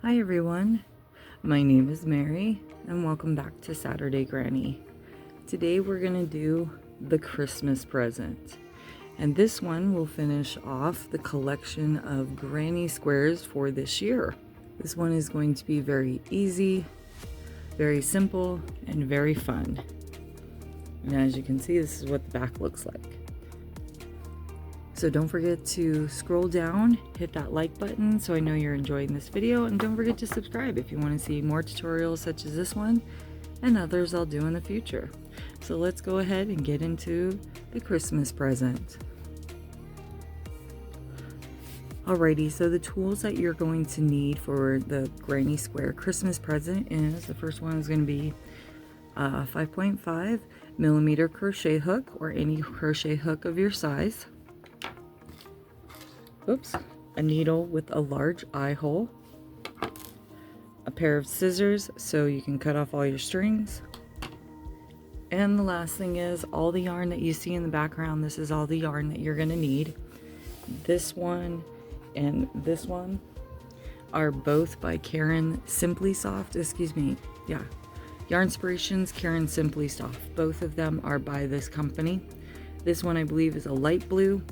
Hi everyone, my name is Mary and welcome back to Saturday Granny. Today we're going to do the Christmas present, and this one will finish off the collection of Granny squares for this year. This one is going to be very easy, very simple, and very fun. And as you can see, this is what the back looks like. So don't forget to scroll down, hit that like button so I know you're enjoying this video, and don't forget to subscribe if you want to see more tutorials such as this one and others I'll do in the future. So let's go ahead and get into the Christmas present. Alrighty, so the tools that you're going to need for the Granny Square Christmas present is, the first one is going to be a 5.5 millimeter crochet hook, or any crochet hook of your size. A needle with a large eye hole, a pair of scissors so you can cut off all your strings, and the last thing is all the yarn that you see in the background. This is all the yarn that you're going to need. This one and this one are both by Karen Simply Soft, Yarnspirations Karen Simply Soft. Both of them are by this company. This one I believe is a light blue,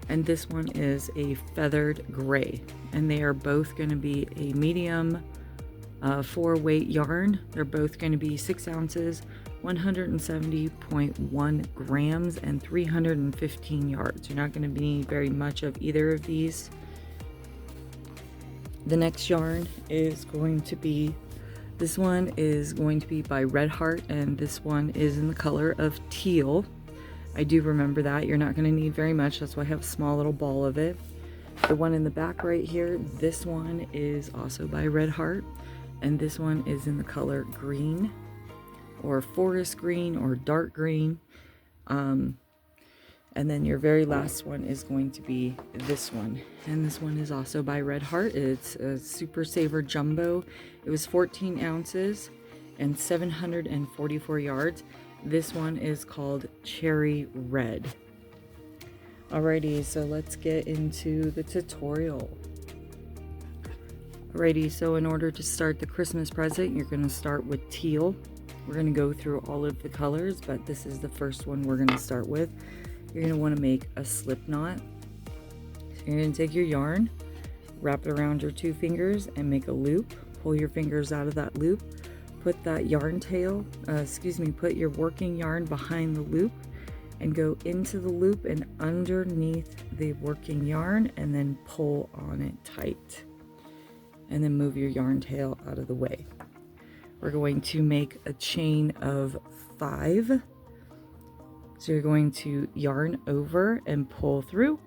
and this one is a feathered gray, and they are both going to be a medium 4-weight yarn. They're both going to be 6 ounces, 170.1 grams, and 315 yards. You're not going to need very much of either of these. The next yarn is going to be, this one is going to be by Red Heart, and this one is in the color of teal. I do remember that. You're not going to need very much. That's why I have a small little ball of it. The one in the back right here, this one is also by Red Heart. And this one is in the color green, or forest green, or dark green. And then your very last one is going to be this one. And this one is also by Red Heart. It's a Super Saver Jumbo. It was 14 ounces and 744 yards. This one is called Cherry Red. Alrighty, so let's get into the tutorial. Alrighty, so in order to start the Christmas present, you're going to start with teal. We're going to go through all of the colors, but this is the first one we're going to start with. You're going to want to make a slip knot. So you're going to take your yarn, wrap it around your 2 fingers, and make a loop. Pull your fingers out of that loop. Put that yarn tail, put your working yarn behind the loop and go into the loop and underneath the working yarn, and then pull on it tight. And then move your yarn tail out of the way. We're going to make a chain of 5. So you're going to yarn over and pull through.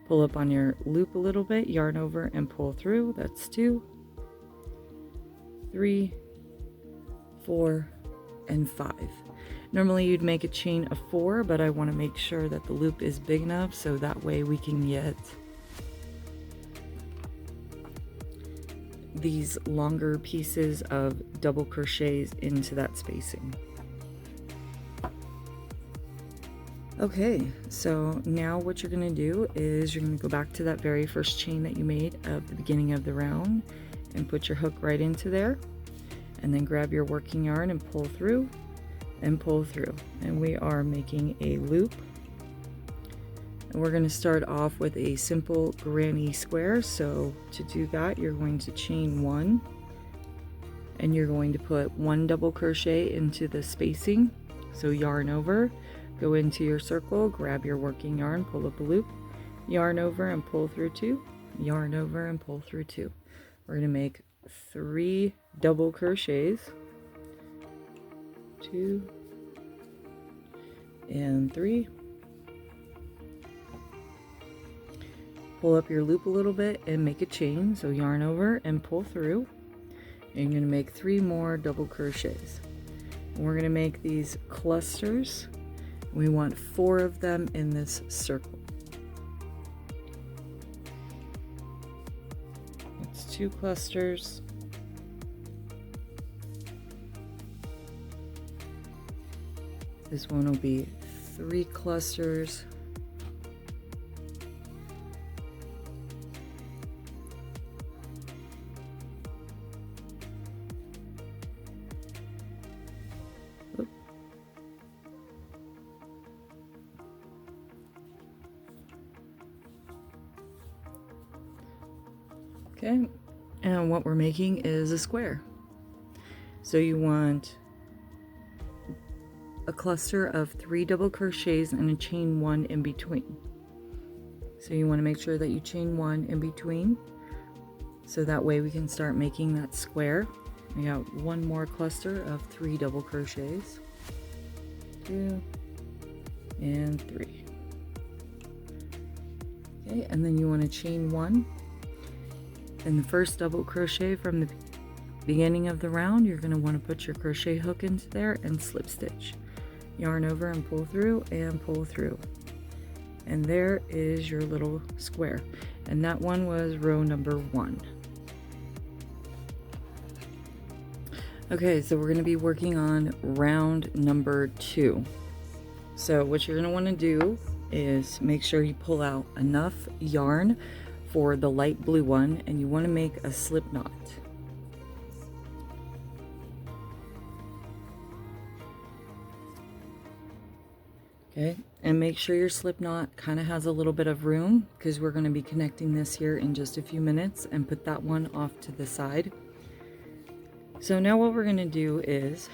Pull up on your loop a little bit, yarn over and pull through. That's 2, 3, 4, and 5. Normally you'd make a chain of 4, but I want to make sure that the loop is big enough so that way we can get these longer pieces of double crochets into that spacing. Okay, so now what you're going to do is you're going to go back to that very first chain that you made at the beginning of the round and put your hook right into there. And then grab your working yarn and pull through and pull through. And we are making a loop. And we're going to start off with a simple granny square. So to do that, you're going to chain 1. And you're going to put 1 double crochet into the spacing. So yarn over, go into your circle, grab your working yarn, pull up a loop, yarn over and pull through 2, yarn over and pull through 2. We're going to make 3 double crochets, 2 and 3. Pull up your loop a little bit and make a chain, so yarn over and pull through, and you're going to make 3 more double crochets. And we're going to make these clusters. We want 4 of them in this circle. It's 2 clusters. This one will be 3 clusters. Okay, and what we're making is a square. So you want a cluster of 3 double crochets and a chain 1 in between. So you want to make sure that you chain 1 in between, so that way we can start making that square. We got 1 more cluster of 3 double crochets, 2 and 3. Okay, and then you want to chain 1 in the first double crochet from the beginning of the round. You're going to want to put your crochet hook into there and slip stitch, yarn over and pull through and pull through, and there is your little square. And that one was row number 1. Okay, so we're going to be working on round number 2. So what you're going to want to do is make sure you pull out enough yarn for the light blue one, and you want to make a slip knot. Okay, and make sure your slip knot kind of has a little bit of room, because we're going to be connecting this here in just a few minutes, and put that one off to the side. So now what we're going to do is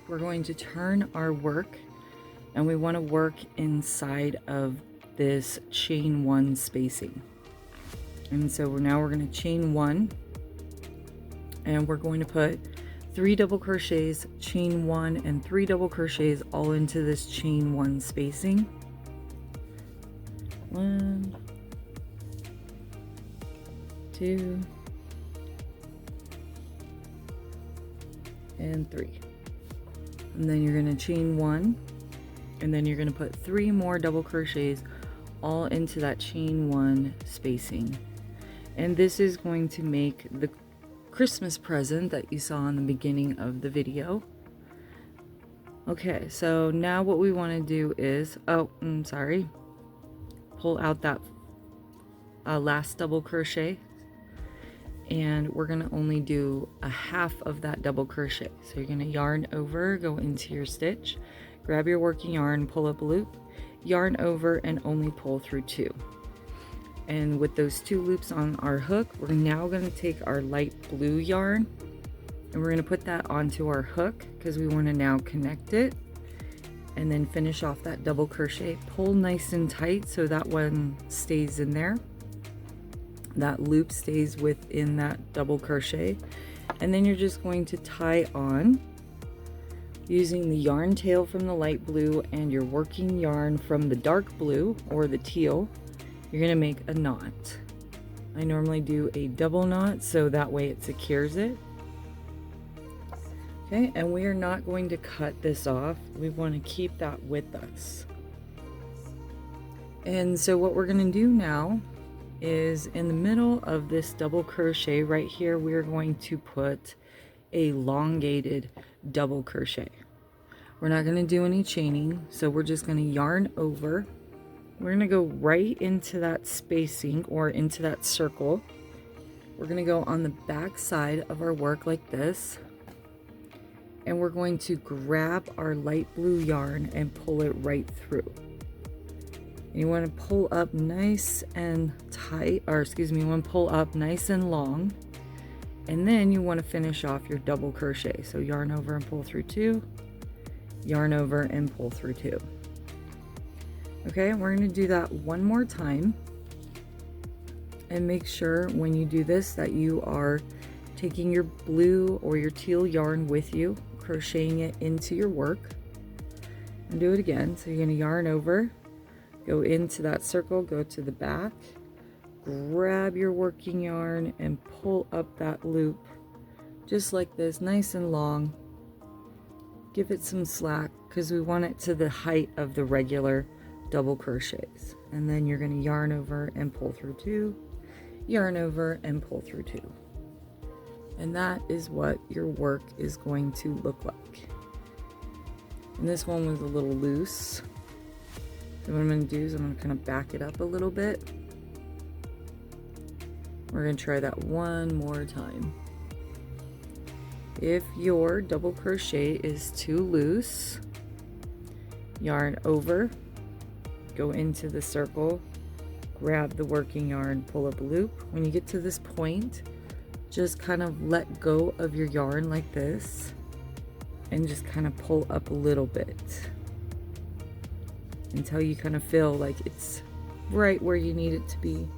we're going to turn our work, and we want to work inside of this chain 1 spacing. And so now we're going to chain 1, and we're going to put 3 double crochets, chain 1, and 3 double crochets all into this chain 1 spacing. 1, 2, and 3. And then you're going to chain 1, and then you're going to put 3 more double crochets all into that chain 1 spacing. And this is going to make the Christmas present that you saw in the beginning of the video. Okay, so now what we want to do is, pull out that last double crochet, and we're going to only do a half of that double crochet. So you're going to yarn over, go into your stitch, grab your working yarn, pull up a loop, yarn over, and only pull through 2. And with those 2 loops on our hook, we're now going to take our light blue yarn, and we're going to put that onto our hook, because we want to now connect it, and then finish off that double crochet. Pull nice and tight so that one stays in there. That loop stays within that double crochet, and then you're just going to tie on using the yarn tail from the light blue and your working yarn from the dark blue or the teal. You're going to make a knot. I normally do a double knot so that way it secures it. Okay, and we are not going to cut this off. We want to keep that with us. And so what we're going to do now is in the middle of this double crochet right here, we're going to put a elongated double crochet. We're not going to do any chaining, so we're just going to yarn over. We're going to go right into that spacing or into that circle. We're going to go on the back side of our work like this, and we're going to grab our light blue yarn and pull it right through. And you want to pull up nice and tight, or excuse me, you want to pull up nice and long, and then you want to finish off your double crochet. So yarn over and pull through 2, yarn over and pull through 2. Okay, we're going to do that one more time, and make sure when you do this that you are taking your blue or your teal yarn with you, crocheting it into your work, and do it again. So you're going to yarn over, go into that circle, go to the back, grab your working yarn and pull up that loop just like this, nice and long. Give it some slack because we want it to the height of the regular double crochets. And then you're going to yarn over and pull through 2, yarn over and pull through 2. And that is what your work is going to look like. And this one was a little loose. So what I'm going to do is I'm going to kind of back it up a little bit. We're going to try that one more time. If your double crochet is too loose, yarn over, go into the circle, grab the working yarn, pull up a loop. When you get to this point, just kind of let go of your yarn like this and just kind of pull up a little bit until you kind of feel like it's right where you need it to be,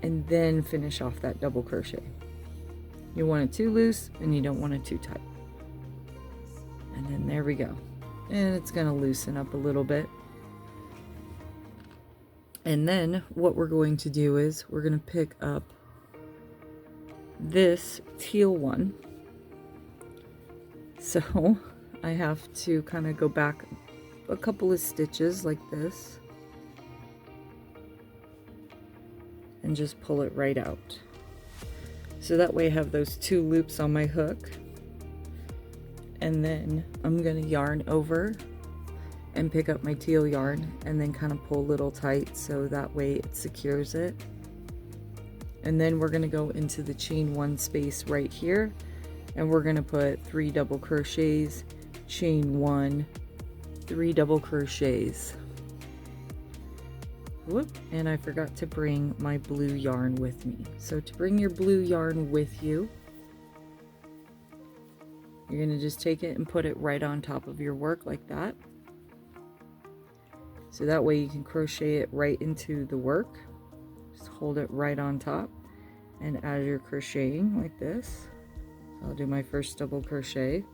and then finish off that double crochet. You want it too loose and you don't want it too tight. And then there we go. And it's going to loosen up a little bit. And then what we're going to do is we're going to pick up this teal one. So I have to kind of go back a couple of stitches like this and just pull it right out. So that way I have those 2 loops on my hook. And then I'm going to yarn over and pick up my teal yarn and then kind of pull a little tight so that way it secures it. And then we're going to go into the chain 1 space right here, and we're going to put 3 double crochets, chain 1, 3 double crochets. Whoop, and I forgot to bring my blue yarn with me. So to bring your blue yarn with you, you're going to just take it and put it right on top of your work like that. So that way you can crochet it right into the work. Just hold it right on top, and as you're crocheting like this, I'll do my first double crochet.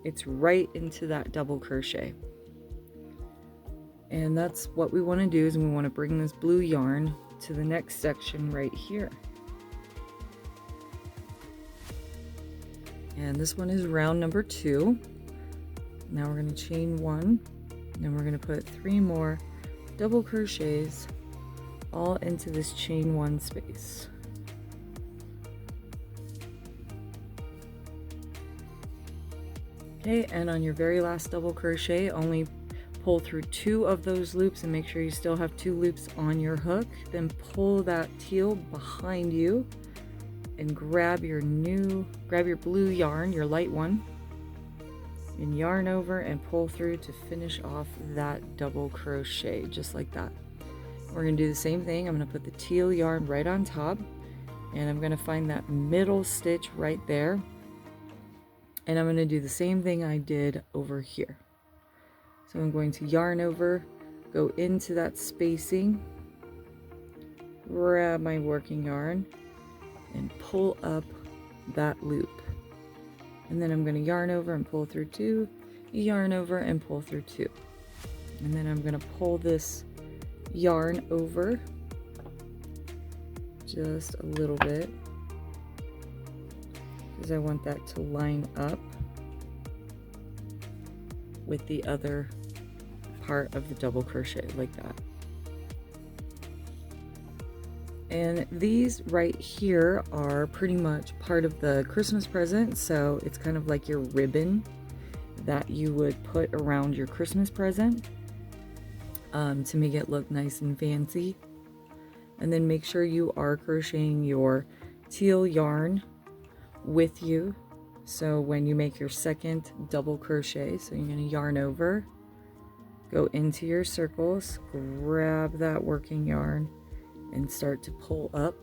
It's right into that double crochet. And that's what we want to do, is we want to bring this blue yarn to the next section right here. And this one is round number 2. Now we're going to chain 1, and we're going to put 3 more double crochets all into this chain 1 space. Okay, and on your very last double crochet, only pull through 2 of those loops and make sure you still have 2 loops on your hook. Then pull that teal behind you and grab your blue yarn, your light one, and yarn over and pull through to finish off that double crochet, just like that. We're going to do the same thing. I'm going to put the teal yarn right on top, and I'm going to find that middle stitch right there, and I'm going to do the same thing I did over here. So I'm going to yarn over, go into that spacing, grab my working yarn, and pull up that loop. And then I'm going to yarn over and pull through 2, yarn over and pull through 2. And then I'm going to pull this yarn over just a little bit, because I want that to line up with the other part of the double crochet like that. And these right here are pretty much part of the Christmas present, so it's kind of like your ribbon that you would put around your Christmas present to make it look nice and fancy. And then make sure you are crocheting your teal yarn with you, so when you make your second double crochet, so you're going to yarn over, go into your circles, grab that working yarn, and start to pull up.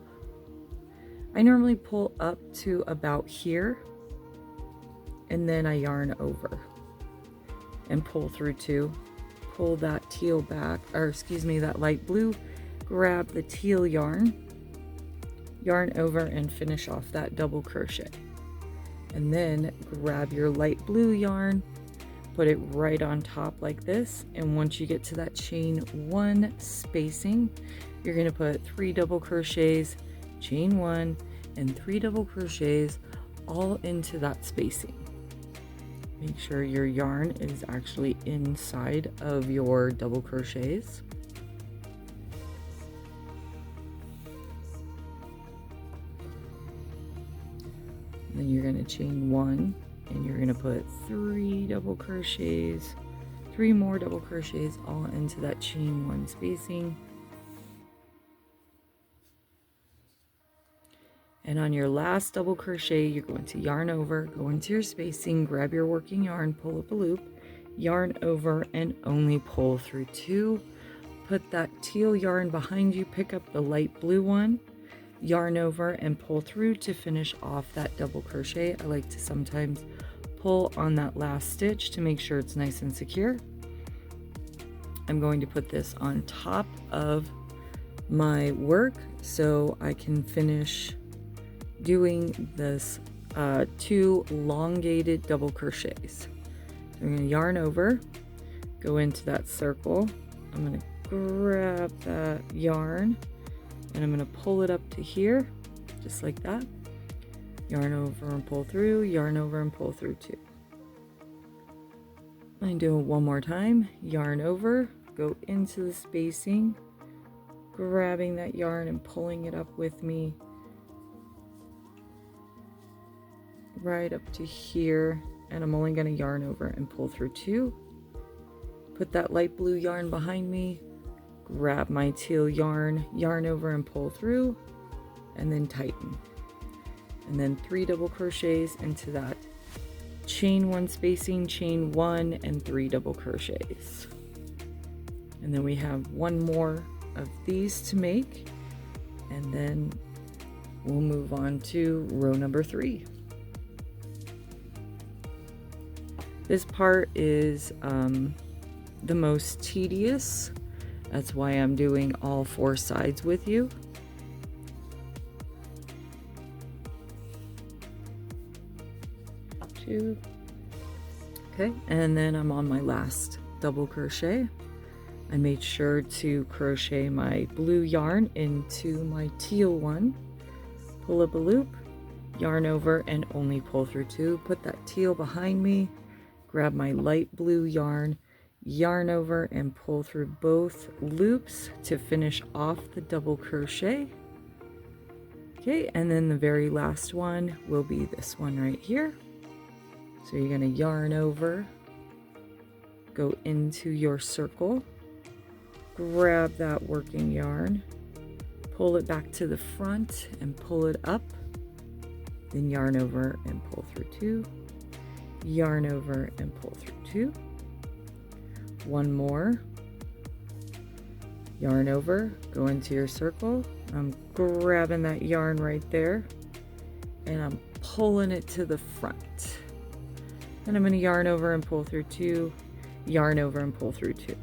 I normally pull up to about here, and then I yarn over and pull through 2, pull that teal back, or excuse me, that light blue, grab the teal yarn, yarn over and finish off that double crochet. And then grab your light blue yarn, put it right on top like this, and once you get to that chain 1 spacing, you're going to put 3 double crochets, chain 1, and 3 double crochets all into that spacing. Make sure your yarn is actually inside of your double crochets. Then you're going to chain 1, and you're going to put 3 double crochets, 3 more double crochets all into that chain 1 spacing. And on your last double crochet, you're going to yarn over, go into your spacing, grab your working yarn, pull up a loop, yarn over, and only pull through 2. Put that teal yarn behind you, pick up the light blue one, yarn over and pull through to finish off that double crochet. I like to sometimes pull on that last stitch to make sure it's nice and secure. I'm going to put this on top of my work so I can finish doing this 2 elongated double crochets. So I'm going to yarn over, go into that circle. I'm going to grab that yarn and I'm going to pull it up to here, just like that. Yarn over and pull through, yarn over and pull through 2. I'm doing it one more time. Yarn over, go into the spacing, grabbing that yarn and pulling it up with me right up to here, and I'm only going to yarn over and pull through 2. Put that light blue yarn behind me, grab my teal yarn, yarn over and pull through, and then tighten. And then 3 double crochets into that chain 1 spacing, chain 1 and 3 double crochets. And then we have 1 more of these to make, and then we'll move on to row number 3. This part is the most tedious. That's why I'm doing all 4 sides with you. Okay, and then I'm on my last double crochet. I made sure to crochet my blue yarn into my teal one, pull up a loop, yarn over and only pull through 2, put that teal behind me, grab my light blue yarn, yarn over and pull through both loops to finish off the double crochet. Okay, and then the very last one will be this one right here. So you're going to yarn over, go into your circle, grab that working yarn, pull it back to the front and pull it up, then yarn over and pull through 2, yarn over and pull through 2, 1 more, yarn over, go into your circle. I'm grabbing that yarn right there and I'm pulling it to the front. Then I'm going to yarn over and pull through 2, yarn over and pull through 2.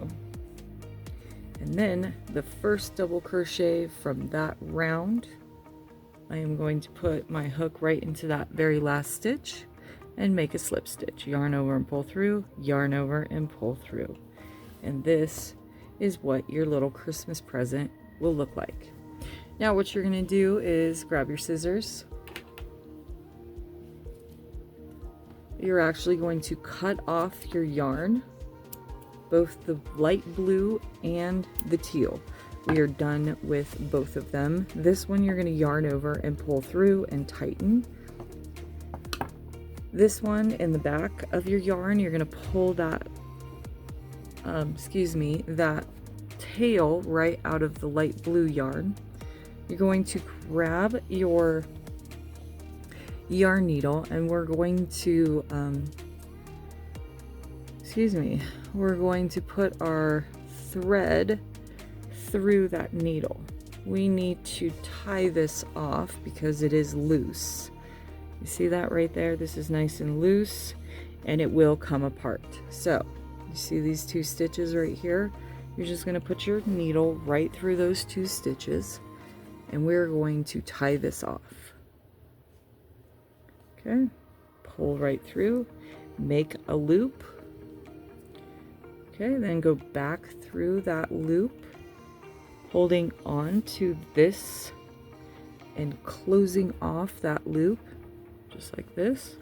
And then the first double crochet from that round, I am going to put my hook right into that very last stitch and make a slip stitch. Yarn over and pull through, yarn over and pull through. And this is what your little Christmas present will look like. Now what you're going to do is grab your scissors. You're actually going to cut off your yarn, both the light blue and the teal. We are done with both of them. This one you're going to yarn over and pull through and tighten. This one in the back of your yarn, you're going to pull that, that tail right out of the light blue yarn. You're going to grab your yarn needle and we're going to we're going to put our thread through that needle. We need to tie this off because it is loose. You see that right there? This is nice and loose and it will come apart. So you see these 2 stitches right here? You're just going to put your needle right through those 2 stitches and we're going to tie this off. Okay, pull right through, make a loop. Okay, then go back through that loop, holding on to this and closing off that loop, just like this.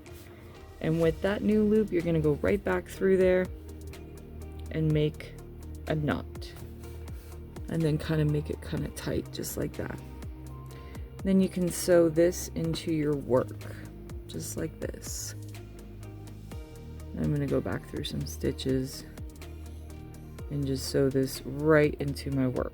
And with that new loop, you're going to go right back through there and make a knot. And then kind of make it kind of tight, just like that. Then you can sew this into your work. Just like this. I'm going to go back through some stitches and just sew this right into my work.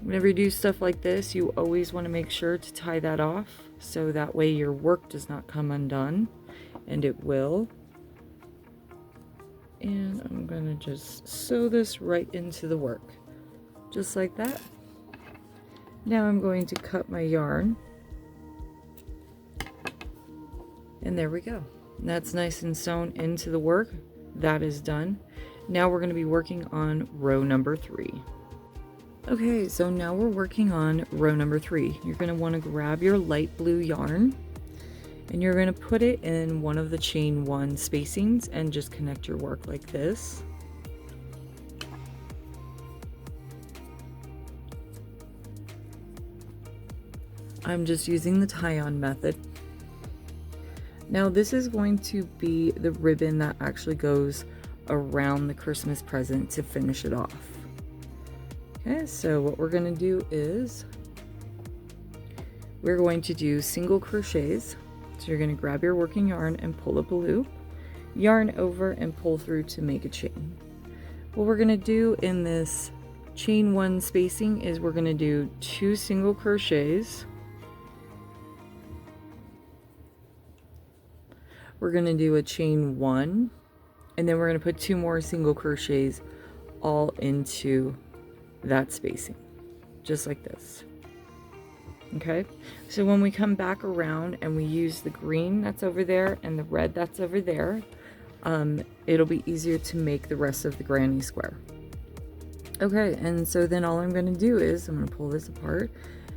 Whenever you do stuff like this, you always want to make sure to tie that off so that way your work does not come undone, and it will. And I'm gonna just sew this right into the work, just like that. Now I'm going to cut my yarn, and there we go. That's nice and sewn into the work. That is done. Now we're going to be working on row number 3. Okay, so now we're working on row number 3. You're going to want to grab your light blue yarn, and you're going to put it in one of the chain 1 spacings and just connect your work like this. I'm just using the tie-on method. Now this is going to be the ribbon that actually goes around the Christmas present to finish it off. Okay, so what we're going to do is we're going to do single crochets. So you're going to grab your working yarn and pull up a loop, yarn over and pull through to make a chain. What we're going to do in this chain 1 spacing is we're going to do 2 single crochets. We're going to do a chain 1, and then we're going to put 2 more single crochets all into that spacing, just like this. Okay, so when we come back around and we use the green that's over there and the red that's over there, it'll be easier to make the rest of the granny square. Okay, and so then all I'm going to do is I'm going to pull this apart,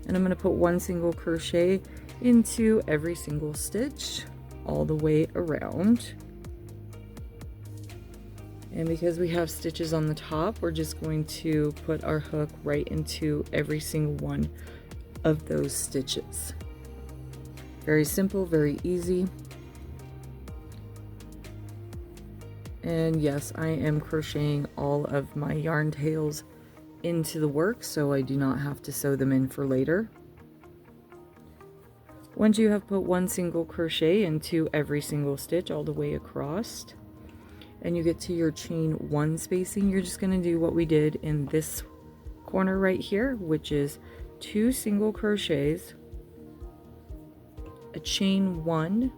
and I'm going to put 1 single crochet into every single stitch all the way around. And because we have stitches on the top, we're just going to put our hook right into every single one of those stitches. Very simple, very easy. And yes, I am crocheting all of my yarn tails into the work, so I do not have to sew them in for later. Once you have put 1 single crochet into every single stitch all the way across, and you get to your chain 1 spacing, you're just going to do what we did in this corner right here, which is 2 single crochets, a chain 1,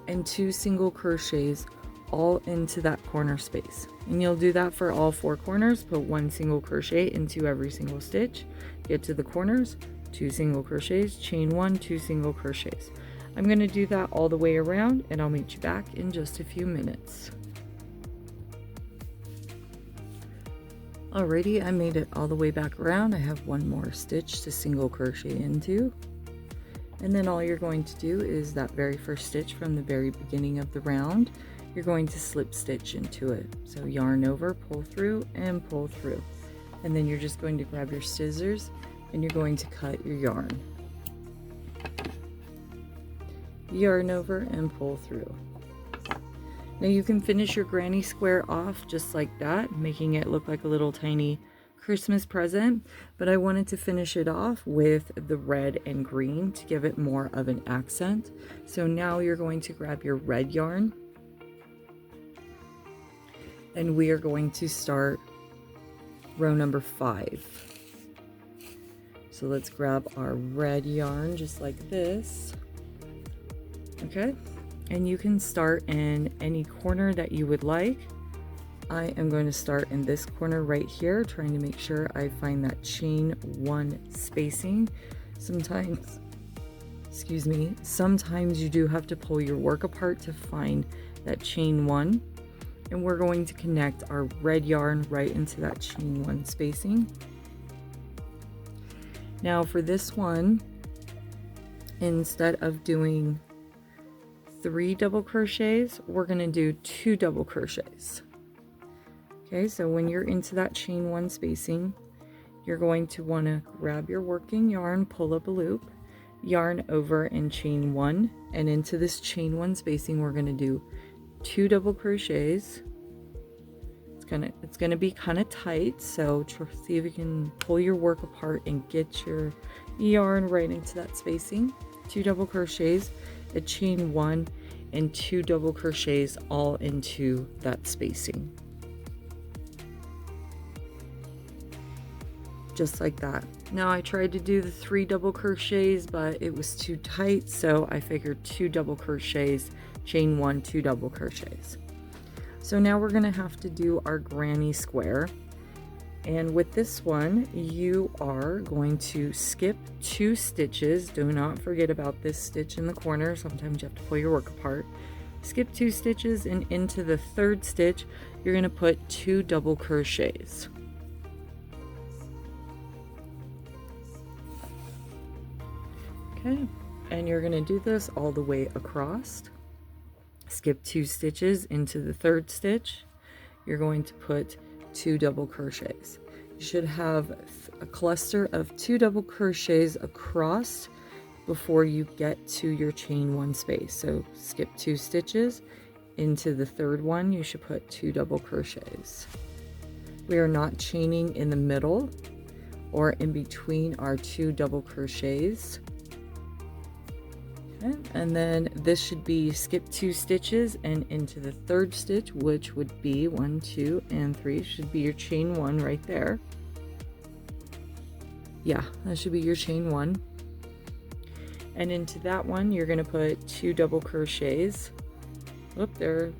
and 2 single crochets all into that corner space. And you'll do that for all 4 corners. Put 1 single crochet into every single stitch, get to the corners, 2 single crochets, chain 1, 2 single crochets. I'm going to do that all the way around, and I'll meet you back in just a few minutes. Alrighty, I made it all the way back around. I have 1 more stitch to single crochet into, and then all you're going to do is that very first stitch from the very beginning of the round, you're going to slip stitch into it. So yarn over, pull through, and pull through, and then you're just going to grab your scissors and you're going to cut your yarn. Yarn over and pull through. Now you can finish your granny square off just like that, making it look like a little tiny Christmas present, but I wanted to finish it off with the red and green to give it more of an accent. So now you're going to grab your red yarn, and we are going to start row number 5. So let's grab our red yarn just like this. Okay, and you can start in any corner that you would like. I am going to start in this corner right here, trying to make sure I find that chain 1 spacing. Sometimes you do have to pull your work apart to find that chain 1. And we're going to connect our red yarn right into that chain 1 spacing. Now for this one, instead of doing 3 double crochets, we're going to do 2 double crochets. Okay, so when you're into that chain 1 spacing, you're going to want to grab your working yarn, pull up a loop, yarn over and chain 1, and into this chain 1 spacing we're going to do 2 double crochets. It's gonna be kind of tight, so see if you can pull your work apart and get your yarn right into that spacing. 2 double crochets, a chain 1, and 2 double crochets all into that spacing. Just like that. Now I tried to do the 3 double crochets, but it was too tight, so I figured 2 double crochets, chain 1, 2 double crochets. So now we're going to have to do our granny square. And with this one, you are going to skip 2 stitches. Do not forget about this stitch in the corner. Sometimes you have to pull your work apart. Skip 2 stitches, and into the 3rd stitch, you're going to put 2 double crochets. Okay, and you're going to do this all the way across. Skip 2 stitches into the 3rd stitch. You're going to put 2 double crochets. You should have a cluster of 2 double crochets across before you get to your chain 1 space. So skip 2 stitches into the 3rd one. You should put 2 double crochets. We are not chaining in the middle or in between our 2 double crochets. Okay. And then this should be skip 2 stitches and into the 3rd stitch, which would be 1, 2, and 3 should be your chain 1 right there. Yeah, that should be your chain 1. And into that one, you're going to put 2 double crochets. Whoop, there.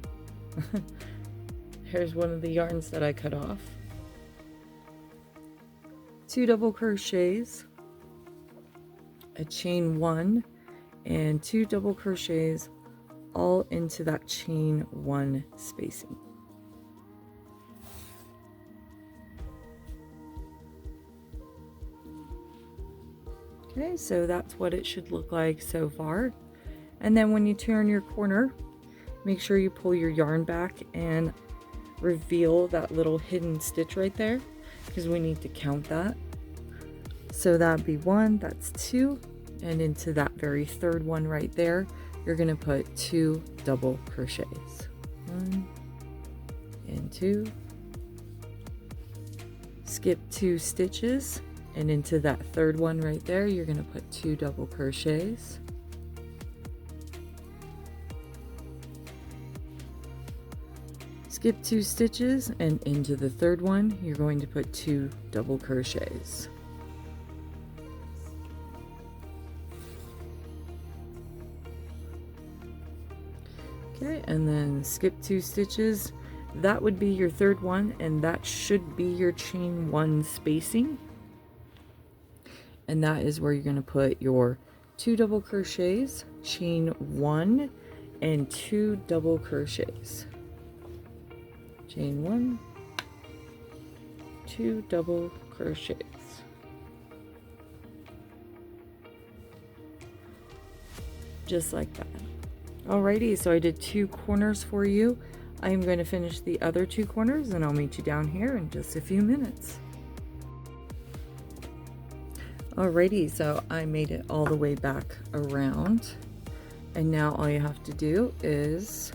Here's one of the yarns that I cut off. 2 double crochets, a chain 1, and 2 double crochets all into that chain 1 spacing. Okay, so that's what it should look like so far. And then when you turn your corner, make sure you pull your yarn back and reveal that little hidden stitch right there, because we need to count that. So that'd be 1, that's 2, and into that very 3rd one right there, you're going to put 2 double crochets. 1 and 2. Skip 2 stitches, and into that 3rd one right there, you're going to put 2 double crochets. Skip 2 stitches, and into the 3rd one, you're going to put 2 double crochets. Okay, and then skip 2 stitches. That would be your 3rd one, and that should be your chain 1 spacing. And that is where you're going to put your 2 double crochets, chain 1, and 2 double crochets. Chain 1, 2 double crochets. Just like that. Alrighty, so I did 2 corners for you. I am going to finish the other 2 corners, and I'll meet you down here in just a few minutes. Alrighty, so I made it all the way back around, and now all you have to do is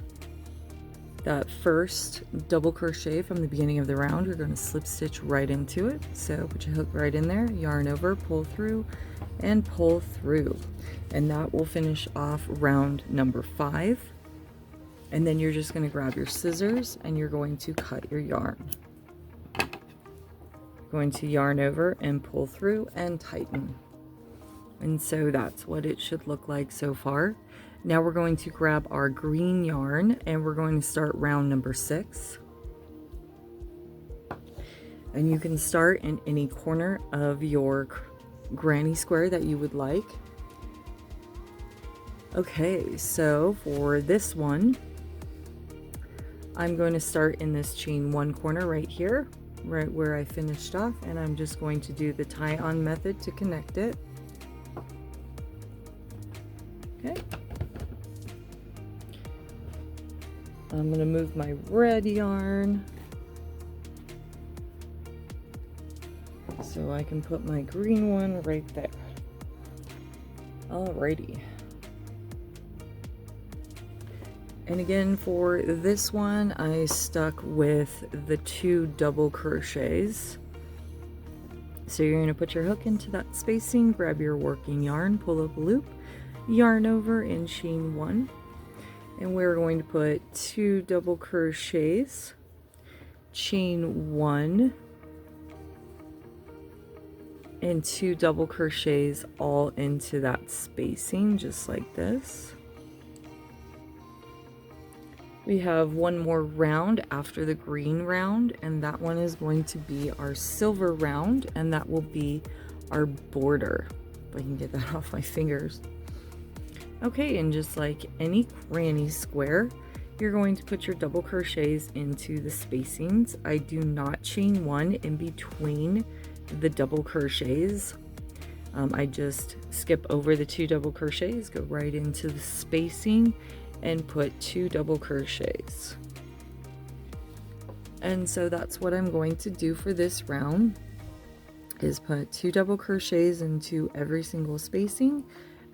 that first double crochet from the beginning of the round, you're going to slip stitch right into it. So put your hook right in there, yarn over, pull through, and pull through, and that will finish off round number 5. And then you're just going to grab your scissors and you're going to cut your yarn. Going to yarn over and pull through and tighten. And so that's what it should look like so far. Now we're going to grab our green yarn and we're going to start round number 6. And you can start in any corner of your granny square that you would like. Okay, so for this one, I'm going to start in this chain 1 corner right here, right where I finished off, and I'm just going to do the tie-on method to connect it. Okay. I'm going to move my red yarn so I can put my green one right there. Alrighty. And again, for this one, I stuck with the 2 double crochets. So you're going to put your hook into that spacing, grab your working yarn, pull up a loop, yarn over, and chain 1. And we're going to put 2 double crochets, chain 1, and 2 double crochets all into that spacing, just like this. We have one more round after the green round, and that one is going to be our silver round, and that will be our border. If I can get that off my fingers. Okay, and just like any granny square, you're going to put your double crochets into the spacings. I do not chain one in between the double crochets. I just skip over the 2 double crochets, go right into the spacing, and put 2 double crochets. And so that's what I'm going to do for this round, is put 2 double crochets into every single spacing,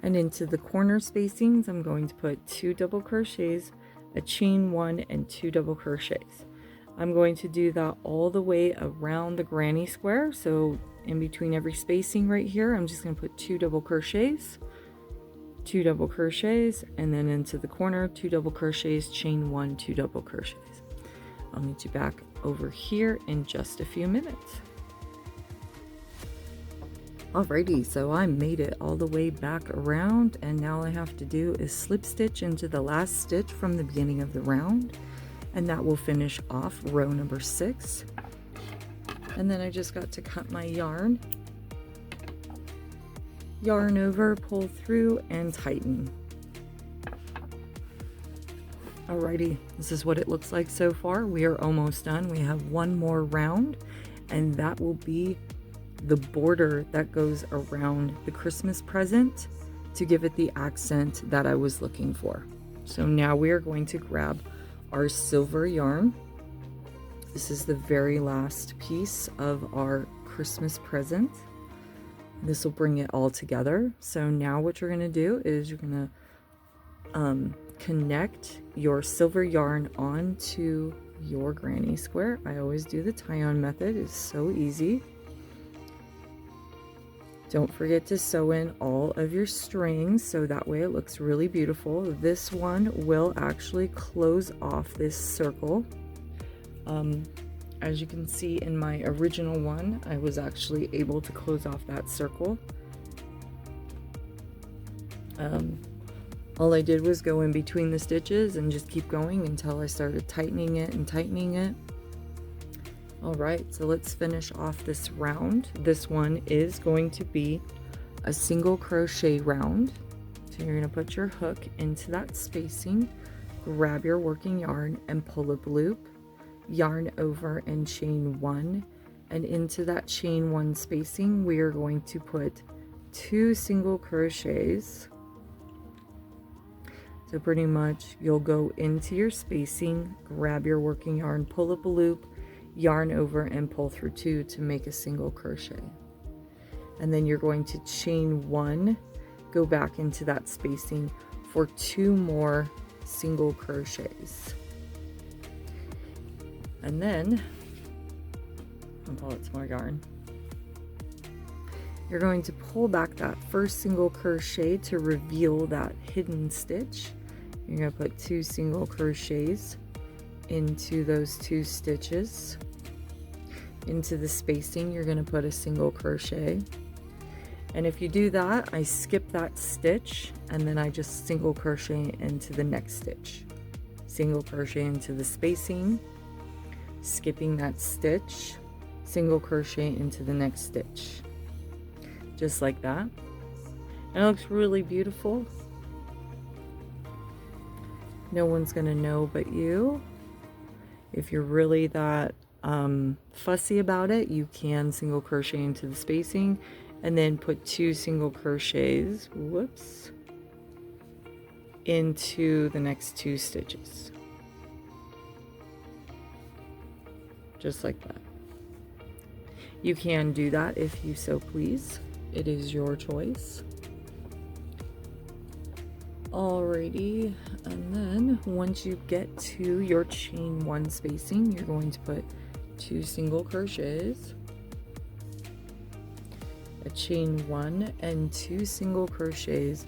and into the corner spacings I'm going to put 2 double crochets, a chain 1, and 2 double crochets. I'm going to do that all the way around the granny square. So in between every spacing right here, I'm just going to put 2 double crochets, 2 double crochets, and then into the corner 2 double crochets, chain 1, 2 double crochets. I'll meet you back over here in just a few minutes. Alrighty, so I made it all the way back around, and now all I have to do is slip stitch into the last stitch from the beginning of the round, and that will finish off row number 6. And then I just got to cut my yarn over, pull through, and tighten. Alrighty, this is what it looks like so far. We are almost done. We have one more round, and that will be the border that goes around the Christmas present to give it the accent that I was looking for. So now we are going to grab our silver yarn. This is the very last piece of our Christmas present. This will bring it all together. So now what you're going to do is you're going to connect your silver yarn onto your granny square. I always do the tie-on method. It's so easy. Don't forget to sew in all of your strings so that way it looks really beautiful. This one will actually close off this circle. As you can see in my original one, I was actually able to close off that circle. All I did was go in between the stitches and just keep going until I started tightening it and tightening it. Alright, so let's finish off this round. This one is going to be a single crochet round. So you're going to put your hook into that spacing, grab your working yarn and pull up loop, yarn over and chain 1, and into that chain 1 spacing we are going to put 2 single crochets. So pretty much you'll go into your spacing, grab your working yarn, pull up a loop, yarn over and pull through 2 to make a single crochet. And then you're going to chain 1, go back into that spacing for 2 more single crochets. And then I'll pull out some more yarn. You're going to pull back that first single crochet to reveal that hidden stitch. You're going to put 2 single crochets into those 2 stitches. Into the spacing you're going to put a single crochet, and if you do that, I skip that stitch and then I just single crochet into the next stitch, single crochet into the spacing, skipping that stitch, single crochet into the next stitch, just like that. And it looks really beautiful. No one's gonna know but you. If you're really that fussy about it, you can single crochet into the spacing and then put 2 single crochets, whoops, into the next 2 stitches, just like that. You can do that if you so please. It is your choice. Alrighty, and then once you get to your chain 1 spacing, you're going to put 2 single crochets, a chain 1 and 2 single crochets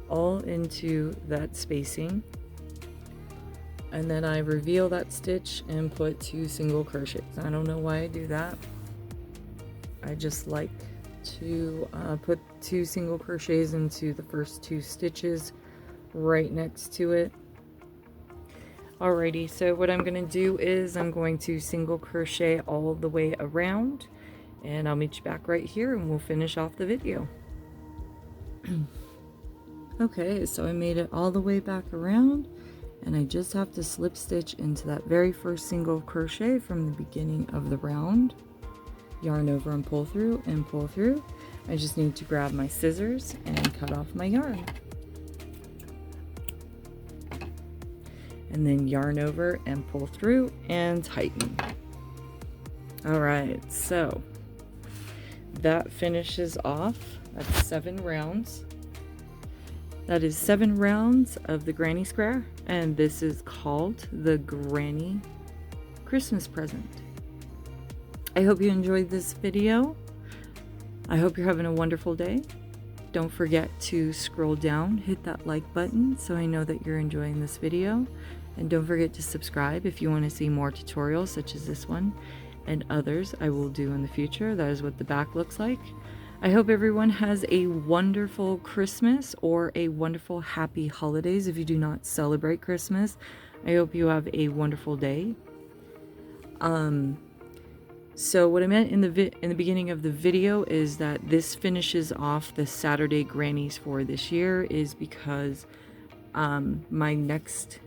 all into that spacing, and then I reveal that stitch and put 2 single crochets. I don't know why I do that. I just like to put 2 single crochets into the first 2 stitches right next to it. Alrighty, so what I'm going to do is I'm going to single crochet all the way around, and I'll meet you back right here and we'll finish off the video. Okay, so I made it all the way back around, and I just have to slip stitch into that very first single crochet from the beginning of the round. Yarn over and pull through and pull through. I just need to grab my scissors and cut off my yarn. And then yarn over and pull through and tighten. Alright, so that finishes off. That's 7 rounds. That is 7 rounds of the granny square, and this is called the Granny Christmas Present. I hope you enjoyed this video. I hope you're having a wonderful day. Don't forget to scroll down, hit that like button so I know that you're enjoying this video. And don't forget to subscribe if you want to see more tutorials such as this one and others I will do in the future. That is what the back looks like. I hope everyone has a wonderful Christmas or a wonderful happy holidays if you do not celebrate Christmas. I hope you have a wonderful day. So what I meant in the beginning of the video is that this finishes off the Saturday grannies for this year, is because my next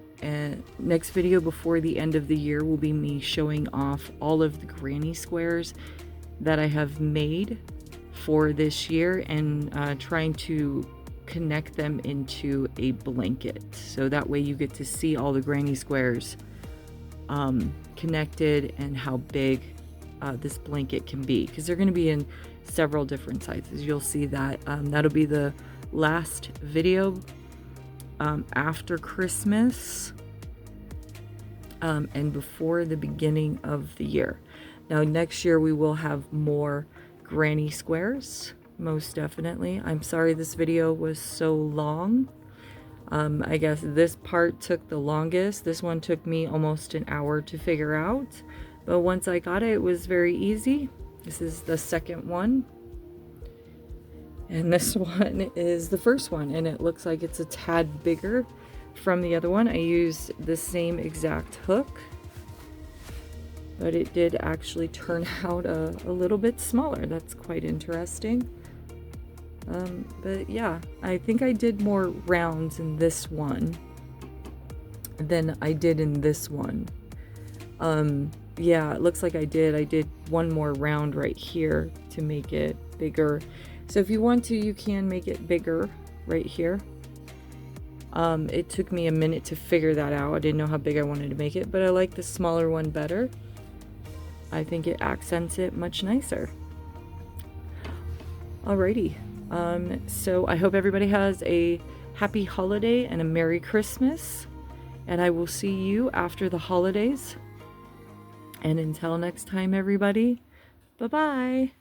video before the end of the year will be me showing off all of the granny squares that I have made for this year and trying to connect them into a blanket, so that way you get to see all the granny squares connected and how big this blanket can be, because they're going to be in several different sizes. You'll see that that'll be the last video after Christmas and before the beginning of the year. Now next year we will have more granny squares, most definitely. I'm sorry this video was so long. I guess this part took the longest. This one took me almost an hour to figure out, but once I got it, it was very easy. This is the second one, and this one is the first one, and it looks like it's a tad bigger from the other one. I used the same exact hook, but it did actually turn out a little bit smaller. That's quite interesting. But yeah, I think I did more rounds in this one than I did in this one. Yeah, it looks like I did one more round right here to make it bigger. So if you want to, you can make it bigger right here. It took me a minute to figure that out. I didn't know how big I wanted to make it, but I like the smaller one better. I think it accents it much nicer. Alrighty. So I hope everybody has a happy holiday and a Merry Christmas. And I will see you after the holidays. And until next time, everybody, bye-bye.